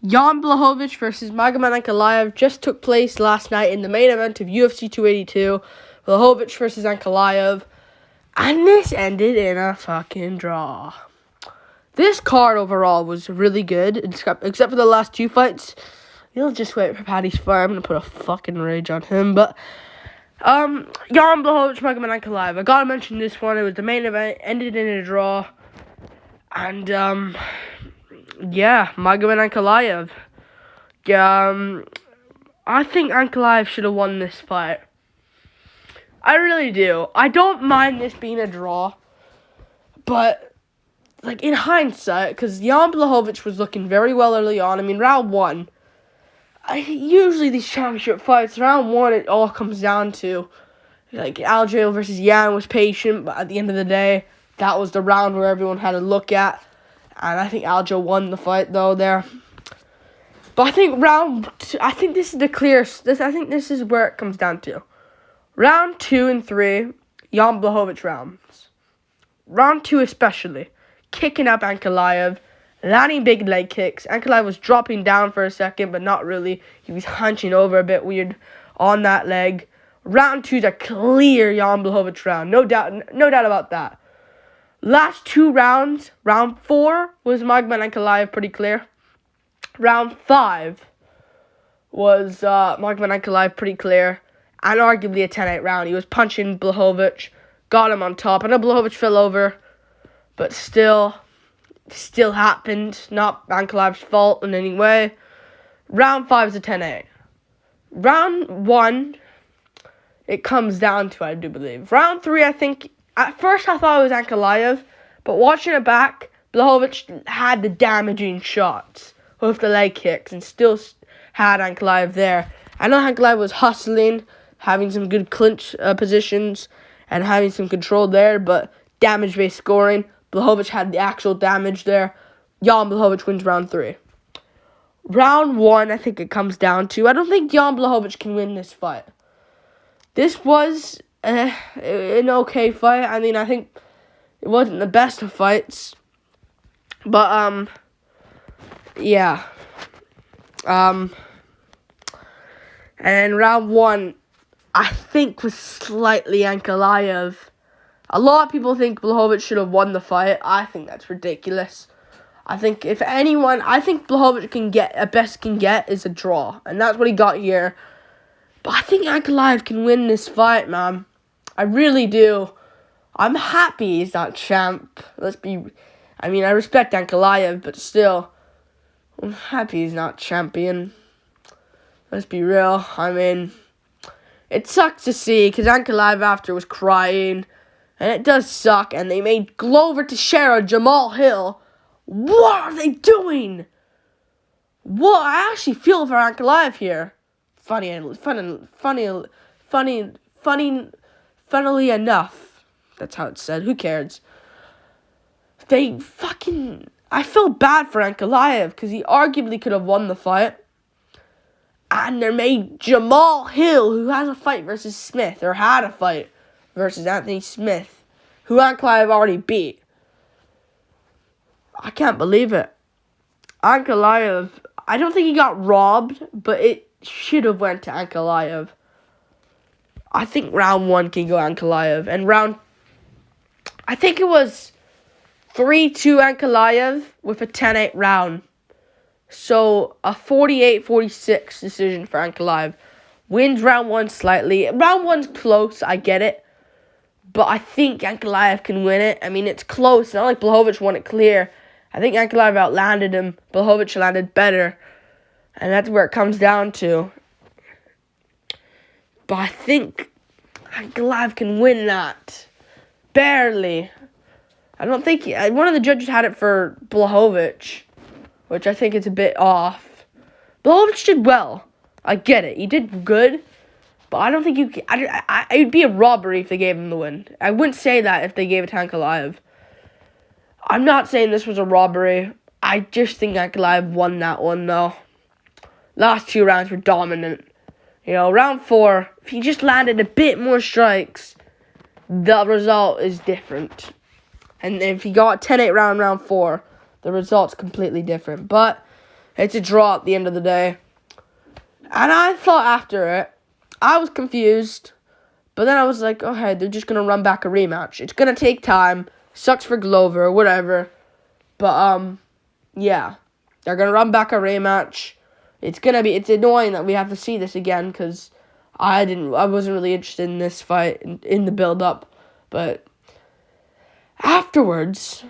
Jan Blachowicz versus Magomed Ankalaev just took place last night in the main event of UFC 282. Blachowicz versus Ankalaev. And this ended in a fucking draw. This card overall was really good, except for the last two fights. You'll just wait for Paddy's fight. I'm going to put a fucking rage on him. But, Jan Blachowicz, Magomed Ankalaev. I gotta mention this one. It was the main event, ended in a draw. And, yeah, Magomed Ankalaev. I think Ankalaev should have won this fight. I really do. I don't mind this being a draw. But, like, in hindsight, because Jan Blachowicz was looking very well early on. I mean, round one. Usually these championship fights, round one, it all comes down to, like, Aljo versus Jan was patient, but at the end of the day, that was the round where everyone had to look at. And I think Aljo won the fight, though, there. But I think I think this is the clearest. I think this is where it comes down to. Round 2 and 3, Jan Blachowicz rounds. Round 2 especially. Kicking up Ankalaev. Landing big leg kicks. Ankalaev was dropping down for a second, but not really. He was hunching over a bit weird on that leg. Round 2 is a clear Jan Blachowicz round. No doubt about that. Last two rounds, round 4 was Magomed Ankalaev, pretty clear. Round 5 was Magomed Ankalaev, pretty clear. And arguably a 10-8 round. He was punching Blachowicz, got him on top. I know Blachowicz fell over, but still happened. Not Ankalaev's fault in any way. Round 5 is a 10-8. Round 1, it comes down to, I do believe. Round 3, I think. At first, I thought it was Ankalaev, but watching it back, Blachowicz had the damaging shots with the leg kicks and still had Ankalaev there. I know Ankalaev was hustling, having some good clinch positions, and having some control there, but damage-based scoring, Blachowicz had the actual damage there. Jan Blachowicz wins round 3. Round 1, I think it comes down to, I don't think Jan Blachowicz can win this fight. This was an okay fight. I mean, I think it wasn't the best of fights. But, yeah. And round 1, I think, was slightly Ankalaev. A lot of people think Blachowicz should have won the fight. I think that's ridiculous. I think if anyone, I think Blachowicz can get is a draw. And that's what he got here. But I think Ankalaev can win this fight, man. I really do. I'm happy he's not champ. I respect Ankalaev, but still, I'm happy he's not champion. Let's be real. I mean, it sucks to see, because Ankalaev after was crying, and it does suck, and they made Glover Teixeira, Jamal Hill. What are they doing? What? I actually feel for Ankalaev here. Funnily enough, that's how it's said. Who cares? I feel bad for Ankalaev because he arguably could have won the fight. And they made Jamal Hill, who has a fight versus Smith, or had a fight versus Anthony Smith, who Ankalaev already beat. I can't believe it. Ankalaev, I don't think he got robbed, but it should have went to Ankalaev. I think round 1 can go Ankalaev. And I think it was 3-2 Ankalaev with a 10-8 round. So, a 48-46 decision for Ankalaev. Wins round 1 slightly. Round 1's close, I get it. But I think Ankalaev can win it. I mean, it's close. It's not like Blachowicz won it clear. I think Ankalaev outlanded him. Blachowicz landed better. And that's where it comes down to. But I think Ankalaev can win that. Barely. I don't think... one of the judges had it for Blachowicz, which I think is a bit off. Blachowicz did well. I get it. He did good. But I don't think you can... it would be a robbery if they gave him the win. I wouldn't say that if they gave it to Ankalaev. I'm not saying this was a robbery. I just think Ankalaev won that one, though. Last 2 rounds were dominant. You know, round 4, if he just landed a bit more strikes, the result is different. And if he got 10-8 round 4, the result's completely different. But It's a draw at the end of the day. And I thought after it, I was confused. But then I was like, okay, they're just going to run back a rematch. It's going to take time. Sucks for Glover, whatever. But, yeah. They're going to run back a rematch. It's annoying that we have to see this again because I wasn't really interested in this fight in the build-up. But afterwards,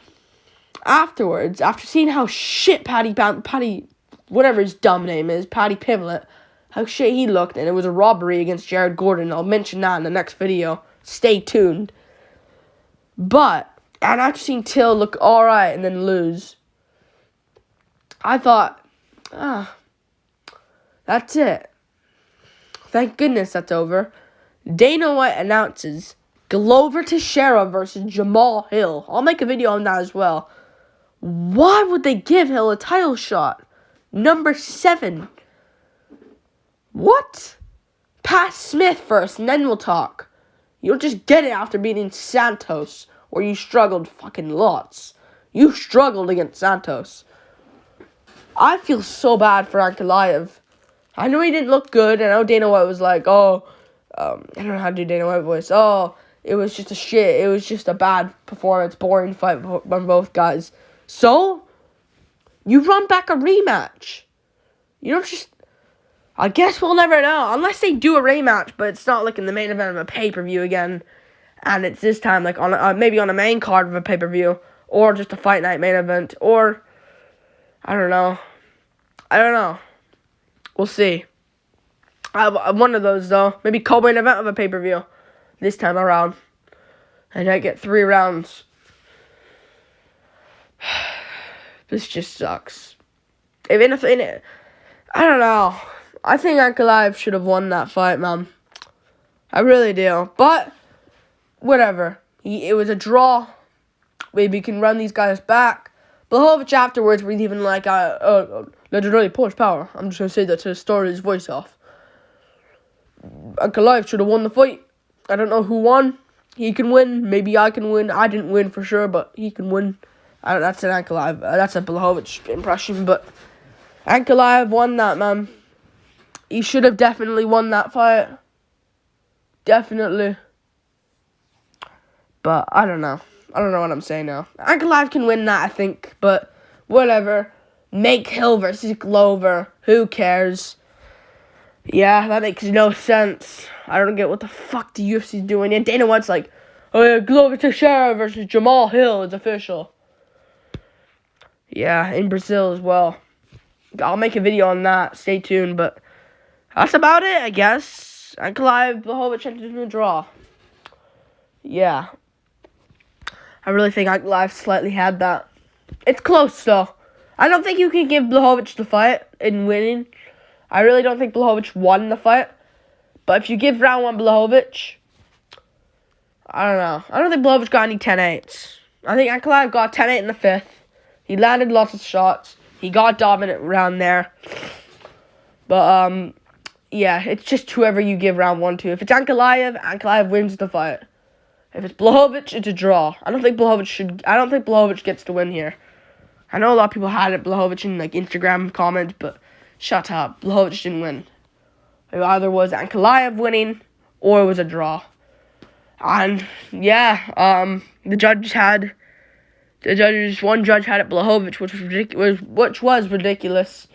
after seeing how shit Paddy, whatever his dumb name is, Paddy Pimblett, how shit he looked, and it was a robbery against Jared Gordon. I'll mention that in the next video. Stay tuned. And after seeing Till look alright and then lose, I thought, that's it. Thank goodness that's over. Dana White announces Glover Teixeira versus Jamal Hill. I'll make a video on that as well. Why would they give Hill a title shot? Number 7. What? Pass Smith first, and then we'll talk. You don't just get it after beating Santos, where you struggled fucking lots. You struggled against Santos. I feel so bad for Ankalaev. I know he didn't look good. I know Dana White was like, I don't know how to do Dana White voice. It was just a shit. It was just a bad performance, boring fight by both guys. So, you run back a rematch. You don't just... I guess we'll never know. Unless they do a rematch, but it's not like in the main event of a pay-per-view again. And it's this time like on maybe on a main card of a pay-per-view. Or just a fight night main event. Or, I don't know. We'll see. One of those, though. Maybe co-main event of a pay-per-view. This time around. And I get 3 rounds. This just sucks. I don't know. I think Ankalaev should have won that fight, man. I really do. But, whatever. It was a draw. Maybe we can run these guys back. Blachowicz afterwards was even like, legendary Polish power. I'm just going to say that to start his voice off. Ankalaev should have won the fight. I don't know who won. He can win. Maybe I can win. I didn't win for sure, but he can win. That's an Ankalaev. That's a Blachowicz impression, but Ankalaev won that, man. He should have definitely won that fight. Definitely. But I don't know. I don't know what I'm saying now. Ankalaev can win that, I think, but whatever. Make Hill versus Glover. Who cares? Yeah, that makes no sense. I don't get what the fuck the UFC's doing. And Dana White's like, oh yeah, Glover Teixeira versus Jamal Hill is official. Yeah, in Brazil as well. I'll make a video on that. Stay tuned, but that's about it, I guess. Ankalaev, Blachowicz entered in a draw. Yeah. I really think Ankalaev slightly had that. It's close, though. I don't think you can give Blachowicz the fight in winning. I really don't think Blachowicz won the fight. But if you give round 1 Blachowicz, I don't know. I don't think Blachowicz got any 10-8s. I think Ankalaev got 10-8 in the 5th. He landed lots of shots. He got dominant round there. But, yeah, it's just whoever you give round 1 to. If it's Ankalaev, Ankalaev wins the fight. If it's Blachowicz, it's a draw. I don't think Blachowicz gets to win here. I know a lot of people had it, Blachowicz, in, like, Instagram comments, but shut up. Blachowicz didn't win. It either was Ankalaev winning, or it was a draw. And, yeah, one judge had it Blachowicz, which was ridiculous.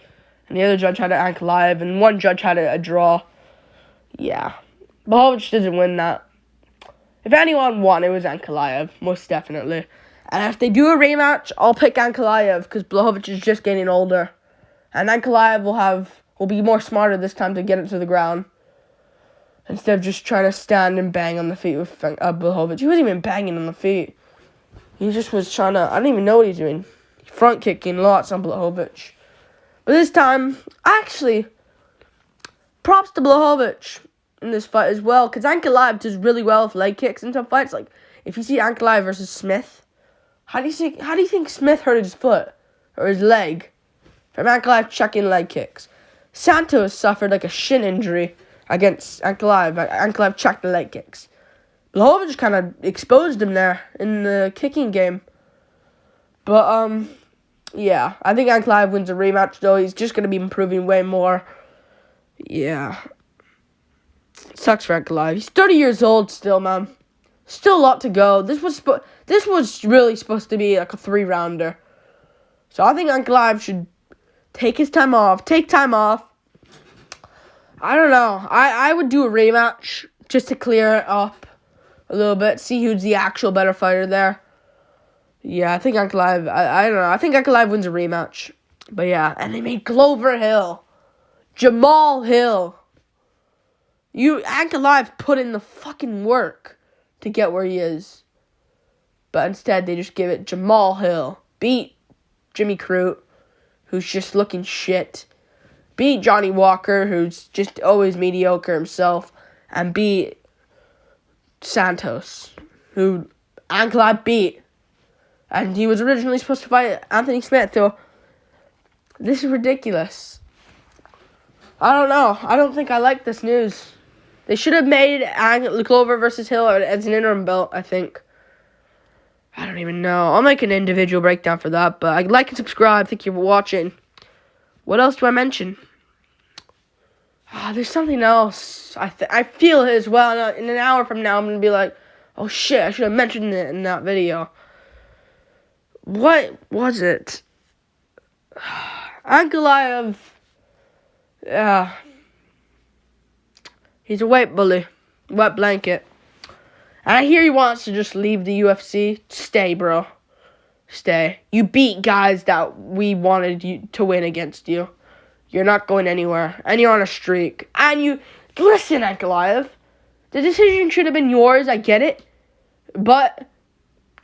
And the other judge had it Ankalaev, and one judge had it a draw. Yeah. Blachowicz didn't win that. If anyone won, it was Ankalaev, most definitely. And if they do a rematch, I'll pick Ankalaev, because Blachowicz is just getting older. And Ankalaev will be more smarter this time to get it to the ground. Instead of just trying to stand and bang on the feet with Blachowicz. He wasn't even banging on the feet. He just was trying to, I don't even know what he's doing. Front kicking lots on Blachowicz. But this time, actually, props to Blachowicz in this fight as well. Because Ankalaev does really well with leg kicks in some fights. Like, if you see Ankalaev versus Smith, how do you think Smith hurt his foot? Or his leg? From Ankalaev checking leg kicks. Santos suffered like a shin injury against Ankalaev. Ankalaev checked the leg kicks. Blachowicz kind of exposed him there in the kicking game. But, yeah, I think Ankalaev wins a rematch, though. He's just going to be improving way more. Yeah. Sucks for Ankalaev. He's 30 years old still, man. Still a lot to go. This was really supposed to be like a 3-rounder. So I think Ankalaev should take his time off. Take time off. I don't know. I would do a rematch just to clear it up a little bit. See who's the actual better fighter there. Yeah, I think Ankalaev, I don't know. I think Ankalaev wins a rematch. But yeah, and they made Glover Hill. Jamal Hill. Ankalaev put in the fucking work to get where he is. But instead, they just give it Jamal Hill. Beat Jimmy Crute, who's just looking shit. Beat Johnny Walker, who's just always mediocre himself. And beat Santos, who Ankalaev beat. And he was originally supposed to fight Anthony Smith, so this is ridiculous. I don't know. I don't think I like this news. They should have made Glover versus Hill as an interim belt, I think. I don't even know. I'll make an individual breakdown for that, but like and subscribe. Thank you for watching. What else do I mention? There's something else. I feel it as well. In an hour from now, I'm going to be like, oh shit, I should have mentioned it in that video. What was it? Ankalaev. Yeah. He's a weight bully. Wet blanket. And I hear he wants to just leave the UFC. Stay, bro. Stay. You beat guys that we wanted you to win against you. You're not going anywhere. And you're on a streak. And you... Listen, Ankalaev. The decision should have been yours. I get it. But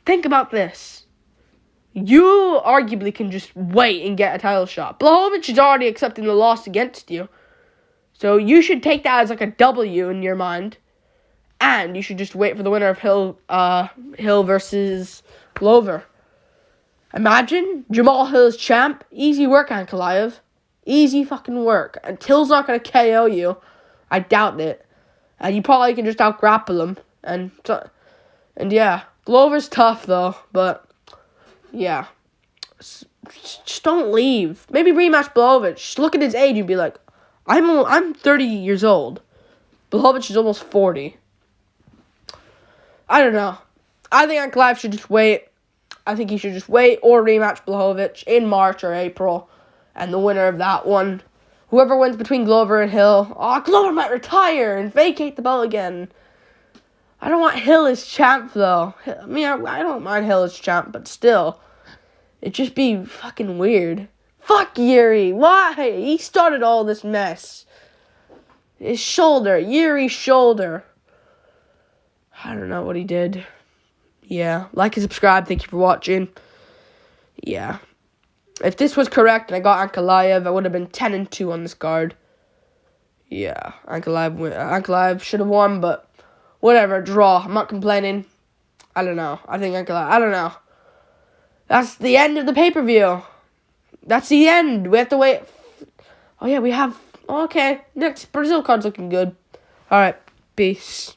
think about this. You arguably can just wait and get a title shot. Blachowicz is already accepting the loss against you. So you should take that as like a W in your mind. And you should just wait for the winner of Hill versus Glover. Imagine Jamal Hill's champ. Easy work, Ankalaev. Easy fucking work. And Hill's not going to KO you. I doubt it. And you probably can just out-grapple him. And yeah. Glover's tough, though. But... yeah. Just don't leave. Maybe rematch Blachowicz. Just look at his age and be like, I'm 30 years old. Blachowicz is almost 40. I don't know. I think Ankalaev should just wait. I think he should just wait or rematch Blachowicz in March or April. And the winner of that one, whoever wins between Glover and Hill. Glover might retire and vacate the belt again. I don't want Hill as champ, though. I mean, I don't mind Hill as champ, but still. It'd just be fucking weird. Fuck Yuri. Why? He started all this mess. His shoulder. Yuri's shoulder. I don't know what he did. Yeah. Like and subscribe. Thank you for watching. Yeah. If this was correct and I got Ankalaev, I would have been 10-2 on this card. Yeah. Ankalaev should have won, but... whatever, draw. I'm not complaining. I don't know. I think I don't know. That's the end of the pay-per-view. That's the end. We have to wait. Oh, yeah, we have... okay. Next Brazil card's looking good. Alright. Peace.